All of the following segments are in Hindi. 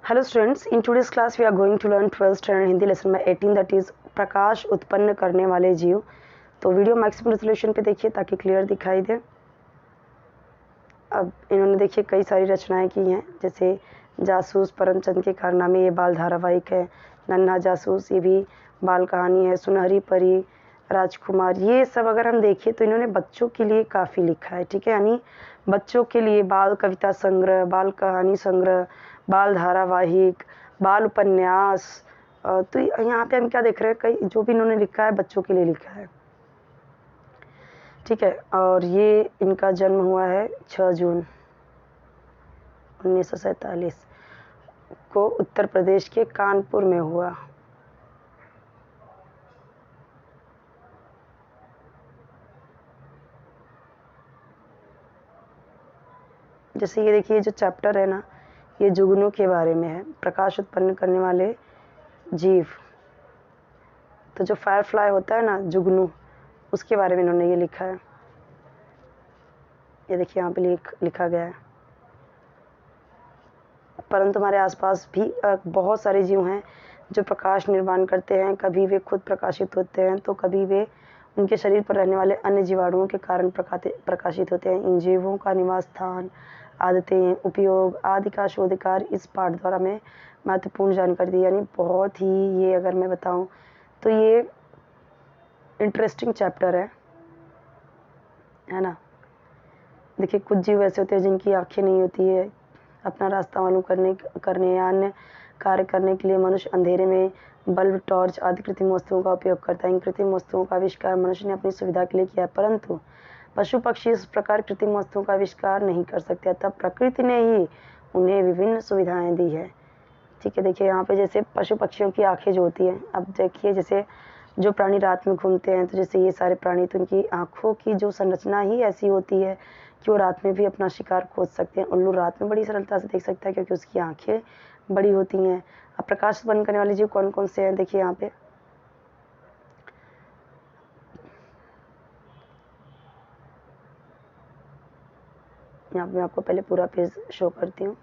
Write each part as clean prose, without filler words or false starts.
Hello students, in today's class we are going to learn 12th standard Hindi lesson में 18 that is प्रकाश उत्पन्न करने वाले जीव। तो वीडियो मैक्सिमम रेजोल्यूशन पे देखिए ताकि क्लियर दिखाई दे। अब इन्होंने देखिए कई सारी रचनाएं की हैं, जैसे जासूस, परमचंद के कारनामे, ये बाल धारावाहिक है। नन्हा जासूस, ये भी बाल कहानी है। सुनहरी परी, राजकुमार, ये सब अगर हम देखें तो इन्होंने बच्चों के लिए काफ़ी लिखा है। ठीक है, यानी बच्चों के लिए बाल कविता संग्रह, बाल कहानी संग्रह, बाल धारावाहिक, बाल उपन्यास। तो यहाँ पे हम क्या देख रहे हैं, कई जो भी इन्होंने लिखा है बच्चों के लिए लिखा है। ठीक है, और ये इनका जन्म हुआ है 6 जून 1947 को उत्तर प्रदेश के कानपुर में हुआ। जैसे ये देखिए जो चैप्टर है ना, ये जुगनू के बारे में है, प्रकाश उत्पन्न करने वाले जीव। तो जो फायरफ्लाई होता है ना, जुगनू, उसके बारे में इन्होंने ये लिखा है। ये देखिए यहाँ पे लिखा गया है। परंतु हमारे आसपास भी बहुत सारे जीव हैं जो प्रकाश निर्माण करते हैं। कभी वे खुद प्रकाशित होते हैं तो कभी वे उनके शरीर पर रहने वाले अन्य जीवाणुओं के कारण प्रकाशित होते हैं। इन जीवों का निवास स्थान, आदतें, उपयोग आदि का शोधकार इस पाठ द्वारा मैं महत्वपूर्ण जानकारी दी। यानी बहुत ही, ये अगर मैं बताऊं तो ये इंटरेस्टिंग चैप्टर है ना। देखिए कुछ जीव ऐसे होते हैं जिनकी आंखें नहीं होती है। अपना रास्ता मालूम करने या अन्य कार्य करने के लिए मनुष्य अंधेरे में बल्ब, टॉर्च आदि कृत्रिम वस्तुओं का उपयोग करता है। इन कृत्रिम वस्तुओं का आविष्कार मनुष्य ने अपनी सुविधा के लिए किया है, परंतु पशु पक्षी इस प्रकार कृत्रिम वस्तुओं का आविष्कार नहीं कर सकते, अतः प्रकृति ने ही उन्हें विभिन्न सुविधाएं दी है। ठीक है, देखिए यहाँ पे जैसे पशु पक्षियों की आंखें जो होती हैं, अब देखिए जैसे जो प्राणी रात में घूमते हैं, तो जैसे ये सारे प्राणी, तो उनकी आँखों की जो संरचना ही ऐसी होती है कि वो रात में भी अपना शिकार खोज सकते हैं। उल्लू रात में बड़ी सरलता से देख सकता है क्योंकि उसकी आँखें बड़ी होती हैं। अब प्रकाश उत्पन्न करने वाले जीव कौन कौन से हैं, देखिए यहाँ पे मैं आपको पहले पूरा पेज शो करती हूँ।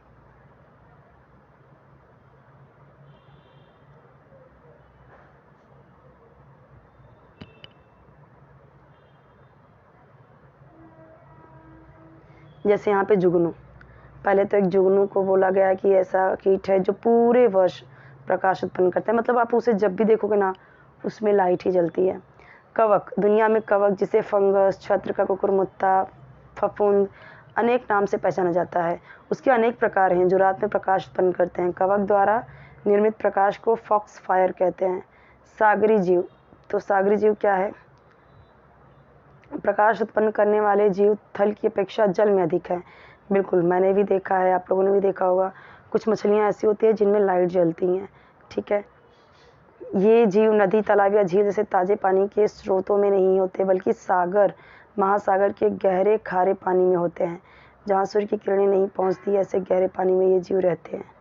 जैसे यहाँ पे जुगनू, पहले तो एक जुगनू को बोला गया कि ऐसा कीट है जो पूरे वर्ष प्रकाश उत्पन्न करता है, मतलब आप उसे जब भी देखोगे ना उसमें लाइट ही जलती है। कवक, दुनिया में कवक जिसे फंगस, छत्र का कुकुरमुत्ता, फफूंद अनेक नाम से पहचाना जाता है, उसके अनेक प्रकार हैं जो रात में प्रकाश उत्पन्न करते हैं। कवक द्वारा निर्मित प्रकाश को फॉक्स फायर कहते हैं। सागरी जीव, तो सागरी जीव क्या है, प्रकाश उत्पन्न करने वाले जीव थल की अपेक्षा जल में अधिक है। बिल्कुल, मैंने भी देखा है, आप लोगों ने भी देखा होगा, कुछ मछलियाँ ऐसी होती हैं जिनमें लाइट जलती हैं। ठीक है, ये जीव नदी, तालाब या झील जैसे ताजे पानी के स्रोतों में नहीं होते, बल्कि सागर, महासागर के गहरे खारे पानी में होते हैं, जहाँ सूर्य की किरणें नहीं पहुँचती। ऐसे गहरे पानी में ये जीव रहते हैं।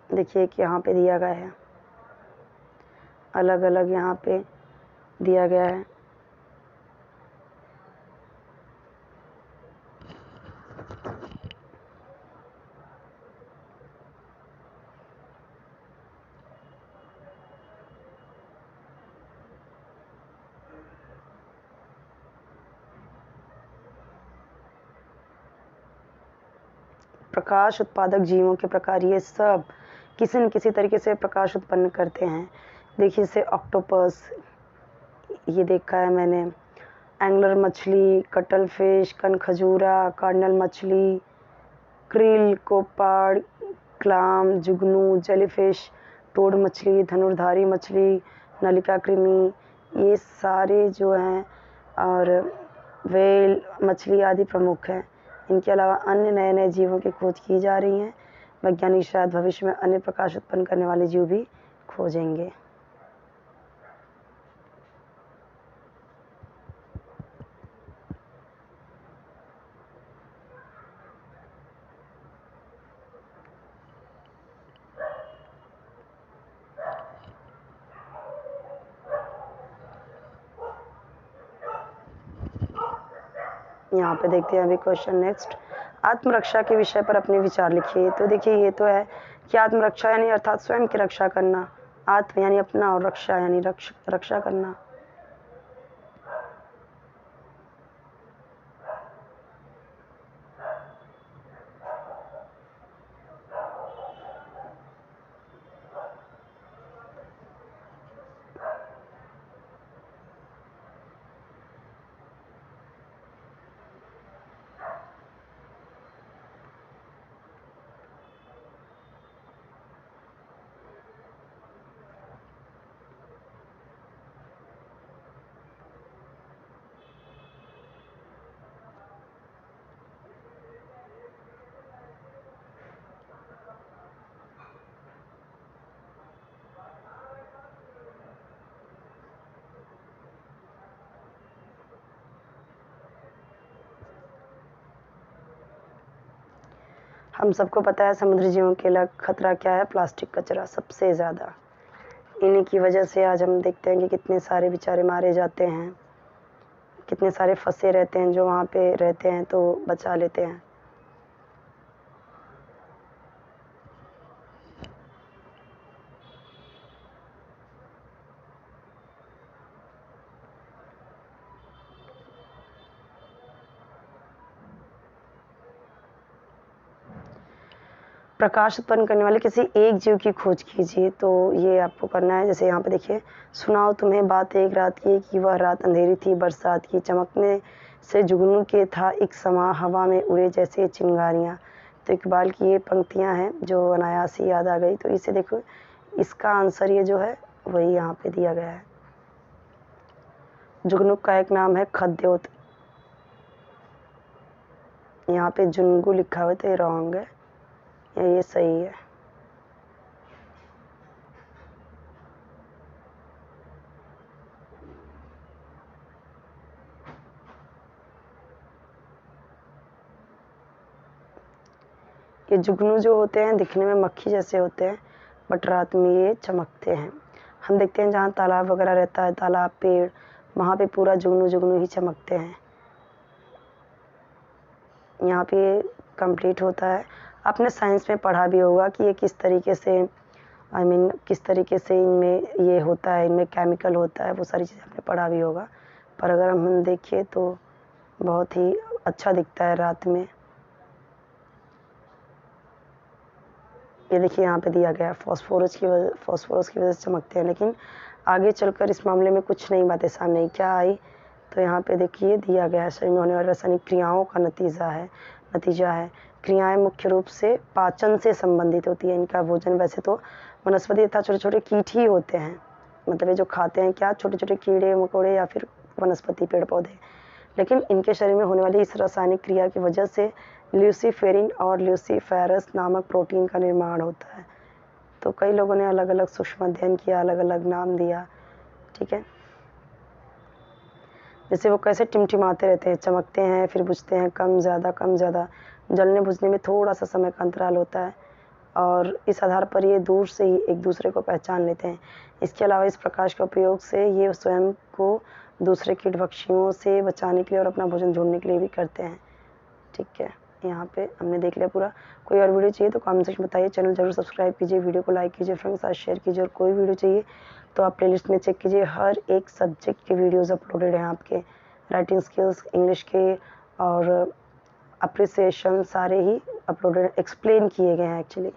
देखिए कि यहाँ पे दिया गया है, अलग अलग यहाँ पे दिया गया है। प्रकाश उत्पादक जीवों के प्रकार, ये सब किसी न किसी तरीके से प्रकाश उत्पन्न करते हैं। देखिए जैसे ऑक्टोपस, ये देखा है मैंने, एंगलर मछली, कटल फिश, कनखजूरा, कार्डिनल मछली, क्रिल, कोपाड़, क्लाम, जुगनू, जेलीफिश, टोड मछली, धनुर्धारी मछली, नलिका कृमि, ये सारे जो हैं, और वेल मछली आदि प्रमुख हैं। इनके अलावा अन्य नए नए जीवों की खोज की जा रही हैं। वैज्ञानिक शायद भविष्य में अन्य प्रकाश उत्पन्न करने वाले जीव भी खोजेंगे। यहाँ पे देखते हैं अभी क्वेश्चन नेक्स्ट। आत्मरक्षा के विषय पर अपने विचार लिखिए। तो देखिए ये तो है कि आत्मरक्षा यानी अर्थात स्वयं की रक्षा करना, आत्म यानी अपना और रक्षा यानी रक्षा करना। हम सबको पता है समुद्री जीवों के लिए खतरा क्या है, प्लास्टिक कचरा सबसे ज़्यादा। इन्हीं की वजह से आज हम देखते हैं कि कितने सारे बेचारे मारे जाते हैं, कितने सारे फंसे रहते हैं, जो वहाँ पे रहते हैं तो बचा लेते हैं। प्रकाश उत्पन्न करने वाले किसी एक जीव की खोज कीजिए। तो ये आपको करना है। जैसे यहाँ पे देखिए, सुनाओ तुम्हें बात एक रात की कि वह रात अंधेरी थी, बरसात की, चमकने से जुगनू के था एक समा, हवा में उड़े जैसे चिंगारियाँ। तो इकबाल की ये पंक्तियाँ हैं जो अनायास ही याद आ गई। तो इसे देखो, इसका आंसर ये जो है वही यहाँ पे दिया गया है। जुगनू का एक नाम है खद्योत। यहाँ पे जुनगू लिखा हुआ तो ये रॉन्ग है, ये सही है। ये जुगनू जो होते हैं दिखने में मक्खी जैसे होते हैं, बट रात में ये चमकते हैं। हम देखते हैं जहाँ तालाब वगैरह रहता है, तालाब, पेड़, वहाँ पे पूरा जुगनू जुगनू ही चमकते हैं। यहाँ पे ये कंप्लीट होता है। आपने साइंस में पढ़ा भी होगा कि ये किस तरीके से किस तरीके से इनमें ये होता है, इनमें केमिकल होता है, वो सारी चीज़ें आपने पढ़ा भी होगा। पर अगर हम देखिए तो बहुत ही अच्छा दिखता है रात में। ये देखिए यहाँ पे दिया गया है फॉस्फोरस की वजह से चमकते हैं। लेकिन आगे चलकर इस मामले में कुछ नई बातें सामने क्या आई, तो यहाँ पे देखिए दिया गया है शरीर में होने वाली रासायनिक क्रियाओं का नतीजा है। क्रियाएं मुख्य रूप से पाचन से संबंधित होती है। इनका भोजन वैसे तो वनस्पति तथा छोटे छोटे कीट ही होते हैं, मतलब ये जो खाते हैं क्या, छोटे छोटे कीड़े मकोड़े या फिर वनस्पति पेड़ पौधे। लेकिन इनके शरीर में होने वाली इस रासायनिक क्रिया की वजह से ल्यूसीफेरिन और ल्यूसीफेरस नामक प्रोटीन का निर्माण होता है। तो कई लोगों ने अलग अलग सूक्ष्म अध्ययन किया, अलग अलग नाम दिया, ठीक है। जैसे वो कैसे टिमटिमाते रहते हैं, चमकते हैं, फिर बुझते हैं, कम ज़्यादा। जलने बुझने में थोड़ा सा समय का अंतराल होता है और इस आधार पर ये दूर से ही एक दूसरे को पहचान लेते हैं। इसके अलावा इस प्रकाश के उपयोग से ये स्वयं को दूसरे कीट पक्षियों से बचाने के लिए और अपना भोजन ढूंढने के लिए भी करते हैं, ठीक है। यहाँ पे हमने देख लिया पूरा। कोई और वीडियो चाहिए तो कमेंट सेक्शन में बताइए। चैनल जरूर सब्सक्राइब कीजिए, वीडियो को लाइक कीजिए, फ्रेंड्स के साथ शेयर कीजिए। और कोई वीडियो चाहिए तो आप प्लेलिस्ट में चेक कीजिए, हर एक सब्जेक्ट के वीडियोज़ अपलोडेड हैं आपके। राइटिंग स्किल्स, इंग्लिश के और अप्रिसिएशन सारे ही अपलोडेड, एक्सप्लेन किए गए हैं एक्चुअली।